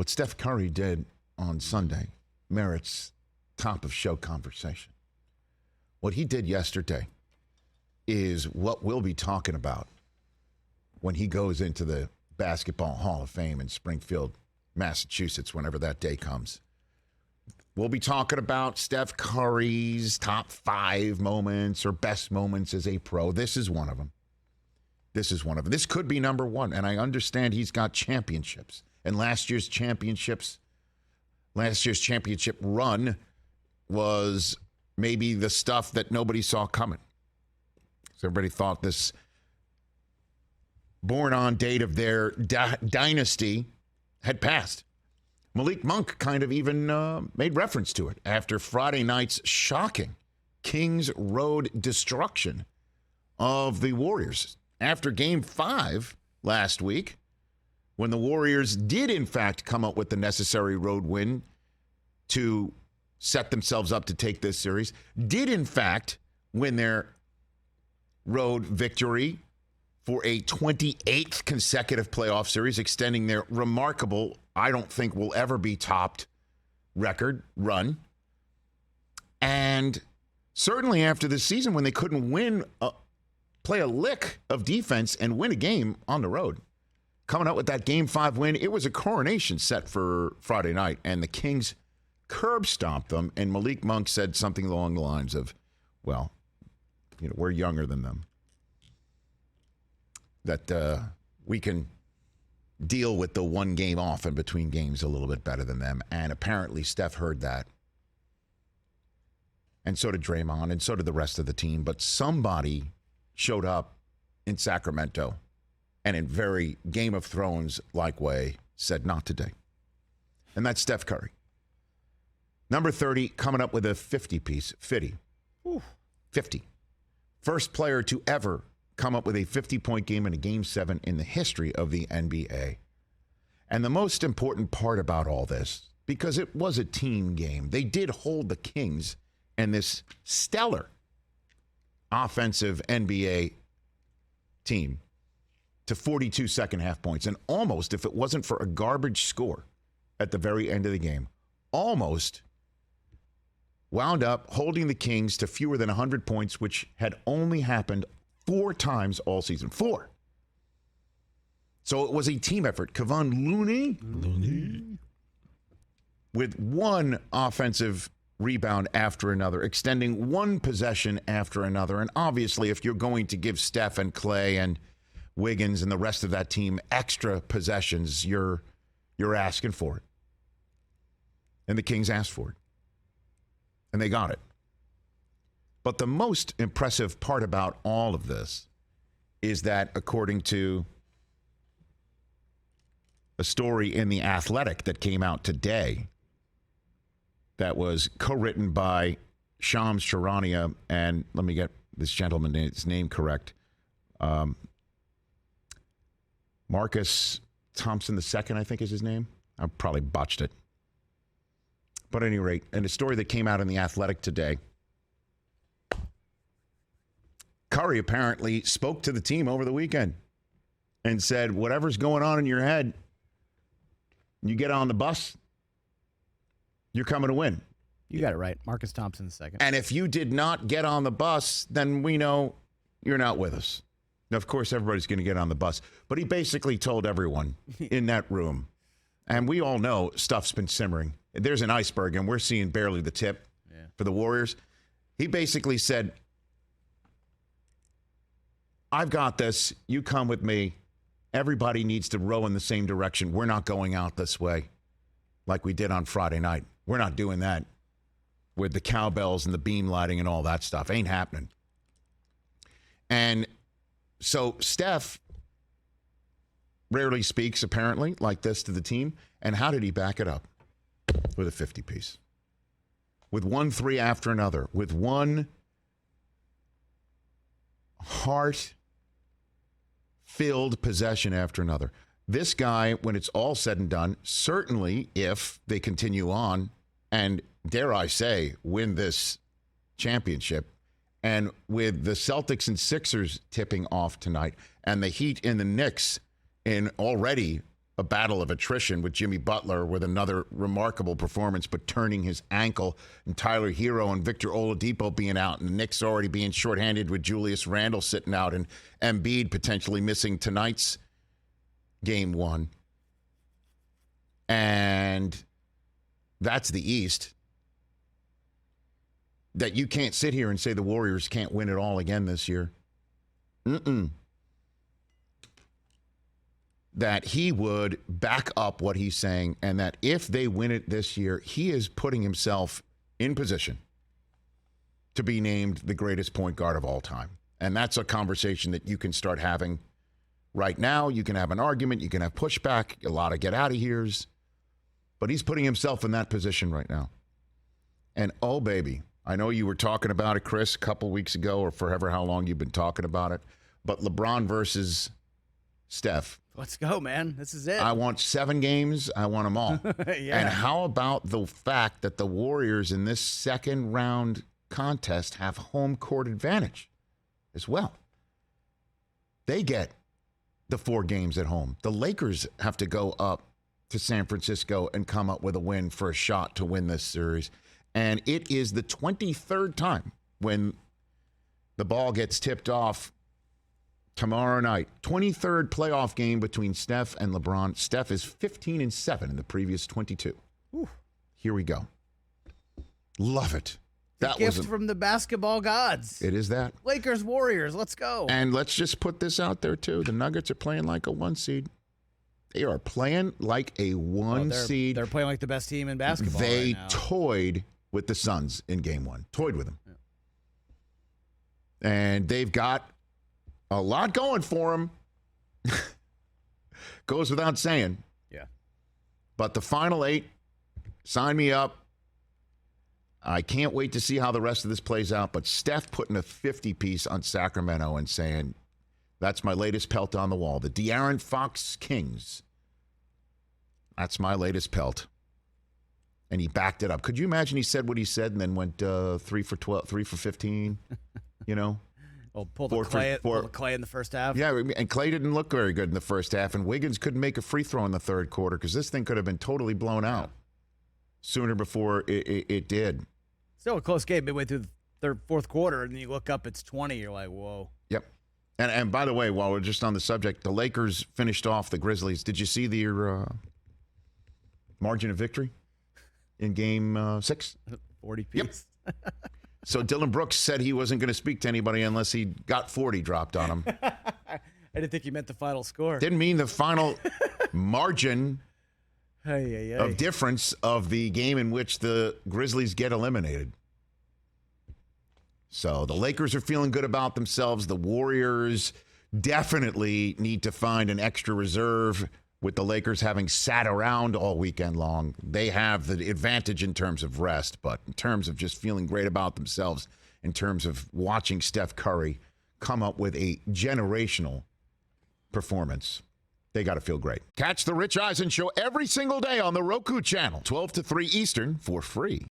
What Steph Curry did on Sunday merits top of show conversation. What he did yesterday is what we'll be talking about when he goes into the Basketball Hall of Fame in Springfield, Massachusetts, whenever that day comes. We'll be talking about Steph Curry's top 5 moments or best moments as a pro. This is one of them. This could be number one, and I understand he's got championships. And last year's championship run was maybe the stuff that nobody saw coming. So everybody thought this born-on date of their dynasty had passed. Malik Monk kind of even made reference to it after Friday night's shocking Kings road destruction of the Warriors. After Game 5 last week, when the Warriors did, in fact, come up with the necessary road win to set themselves up to take this series, did, in fact, win their road victory for a 28th consecutive playoff series, extending their remarkable, I don't think will ever be topped, record run. And certainly after this season, when they couldn't play a lick of defense and win a game on the road, coming out with that Game 5 win, it was a coronation set for Friday night, and the Kings curb stomped them, and Malik Monk said something along the lines of, well, we're younger than them. That we can deal with the one game off in between games a little bit better than them. And apparently Steph heard that. And so did Draymond, and so did the rest of the team. But somebody showed up in Sacramento and in very Game of Thrones-like way said, not today. And that's Steph Curry. Number 30, coming up with a 50-piece. 50. Ooh. 50. First player to ever come up with a 50-point game in a Game 7 in the history of the NBA. And the most important part about all this, because it was a team game, they did hold the Kings and this stellar offensive NBA team to 42 second-half points. And almost, if it wasn't for a garbage score at the very end of the game, almost wound up holding the Kings to fewer than 100 points, which had only happened 4 times all season. 4. So it was a team effort. Kevon Looney with one offensive rebound after another, extending one possession after another. And obviously, if you're going to give Steph and Clay and Wiggins and the rest of that team extra possessions, you're asking for it. And the Kings asked for it. And they got it. But the most impressive part about all of this is that, according to a story in The Athletic that came out today, that was co-written by Shams Charania, and let me get this gentleman's name correct, Marcus Thompson II, I think is his name. I probably botched it. But at any rate, in a story that came out in The Athletic today, Curry apparently spoke to the team over the weekend and said, whatever's going on in your head, you get on the bus, you're coming to win. You got it right. Marcus Thompson II. And if you did not get on the bus, then we know you're not with us. Now, of course, everybody's going to get on the bus. But he basically told everyone in that room, and we all know stuff's been simmering. There's an iceberg, and we're seeing barely the tip for the Warriors. He basically said, I've got this. You come with me. Everybody needs to row in the same direction. We're not going out this way like we did on Friday night. We're not doing that with the cowbells and the beam lighting and all that stuff. Ain't happening. And so Steph rarely speaks, apparently, like this to the team. And how did he back it up? With a 50-piece. With 1 3 after another. With one heart-filled possession after another. This guy, when it's all said and done, certainly if they continue on and, dare I say, win this championship, and with the Celtics and Sixers tipping off tonight, and the Heat and the Knicks in already a battle of attrition with Jimmy Butler with another remarkable performance, but turning his ankle, and Tyler Hero and Victor Oladipo being out, and the Knicks already being shorthanded with Julius Randle sitting out, and Embiid potentially missing tonight's game 1. And that's the East. That you can't sit here and say the Warriors can't win it all again this year. That he would back up what he's saying, and that if they win it this year, he is putting himself in position to be named the greatest point guard of all time. And that's a conversation that you can start having right now. You can have an argument. You can have pushback, a lot of get out of here's. But he's putting himself in that position right now. And, oh, baby, I know you were talking about it, Chris, a couple weeks ago or forever how long you've been talking about it. But LeBron versus Steph. Let's go, man. This is it. I want 7 games. I want them all. Yeah. And how about the fact that the Warriors in this second round contest have home court advantage as well? They get the 4 games at home. The Lakers have to go up to San Francisco and come up with a win for a shot to win this series. And it is the 23rd time when the ball gets tipped off tomorrow night. 23rd playoff game between Steph and LeBron. Steph is 15-7 in the previous 22. Ooh. Here we go. Love it. That gift from the basketball gods. It is that. Lakers, Warriors, let's go. And let's just put this out there, too. The Nuggets are playing like a 1 seed. They are playing like a 1 seed. They're playing like the best team in basketball They right now. toyed with the Suns in game 1. Toyed with them. Yeah. And they've got a lot going for them. Goes without saying. Yeah. But the final 8, sign me up. I can't wait to see how the rest of this plays out. But Steph putting a 50-piece on Sacramento and saying, that's my latest pelt on the wall. The De'Aaron Fox Kings. That's my latest pelt. And he backed it up. Could you imagine he said what he said and then went 3 for 12, 3 for 15? You know? Well, pull the Clay in the first half. Yeah, and Clay didn't look very good in the first half, and Wiggins couldn't make a free throw in the third quarter because this thing could have been totally blown out sooner before it did. Still a close game midway through the fourth quarter, and then you look up, it's 20. You're like, whoa. Yep. And by the way, while we're just on the subject, the Lakers finished off the Grizzlies. Did you see their margin of victory in Game 6? 40 piece. Yep. So Dylan Brooks said he wasn't going to speak to anybody unless he got 40 dropped on him. I didn't think you meant the final score. Didn't mean the final margin of difference of the game in which the Grizzlies get eliminated. So the Lakers are feeling good about themselves. The Warriors definitely need to find an extra reserve. With the Lakers having sat around all weekend long, they have the advantage in terms of rest, but in terms of just feeling great about themselves, in terms of watching Steph Curry come up with a generational performance, they got to feel great. Catch the Rich Eisen Show every single day on the Roku channel, 12 to 3 Eastern, for free.